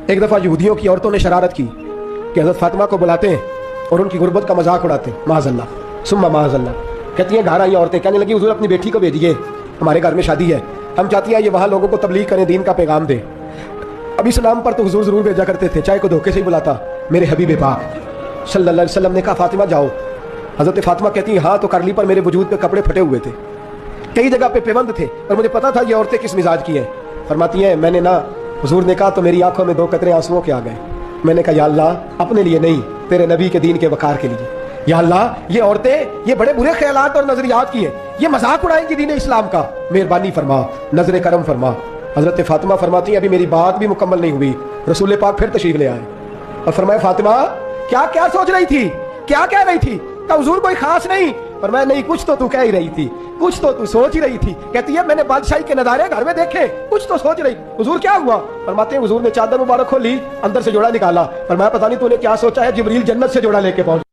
ایک دفعہ یہودیوں کی عورتوں نے شرارت کی کہ حضرت فاطمہ کو بلاتے ہیں اور ان کی غربت کا مذاق اڑاتے ہیں، معاذ اللہ ثم معاذ اللہ۔ کہتی ہیں گھر آئی عورتیں کہنے لگی حضور اپنی بیٹی کو بھیجیے، ہمارے گھر میں شادی ہے، ہم چاہتی ہیں یہ وہاں لوگوں کو تبلیغ کریں، دین کا پیغام دیں۔ اب اس نام پر تو حضور ضرور بھیجا کرتے تھے، چاہے کوئی دھوکے سے ہی بلاتا۔ میرے حبیب پاک صلی اللہ علیہ وسلم نے کہا فاطمہ جاؤ۔ حضرت فاطمہ کہتی ہیں ہاں، تو کرلی پر میرے وجود پہ کپڑے پھٹے ہوئے تھے، کئی جگہ پہ پیوند تھے، اور مجھے پتا تھا یہ عورتیں کس مزاج کی ہیں۔ فرماتی ہیں میں نے نا، حضور نے کہا تو میری آنکھوں میں 2 قطرے آنسوؤں کے آ گئے۔ میں نے کہا یا اللہ اپنے لیے نہیں، تیرے نبی کے دین کے وقار کے لیے، یا اللہ یہ عورتیں یہ بڑے برے خیالات اور نظریات کی ہیں، یہ مذاق اڑائیں گی دین اسلام کا، مہربانی فرما، نظر کرم فرما۔ حضرت فاطمہ فرماتی ہیں ابھی میری بات بھی مکمل نہیں ہوئی، رسول پاک پھر تشریف لے آئے اور فرمایا فاطمہ کیا کیا سوچ رہی تھی، کیا کہہ رہی تھی؟ کہ حضور کوئی خاص نہیں۔ فرمایا نہیں، کچھ تو کہہ ہی رہی تھی، کچھ تو سوچ ہی رہی تھی۔ کہتی ہے میں نے بادشاہی کے نظارے گھر میں دیکھے، کچھ تو سوچ رہی۔ حضور کیا ہوا؟ فرماتے ہیں حضور نے چادر مبارک کھولی، اندر سے جوڑا نکالا، فرمایا پتہ نہیں تو نے کیا سوچا ہے، جبریل جنت سے جوڑا لے کے پہنچ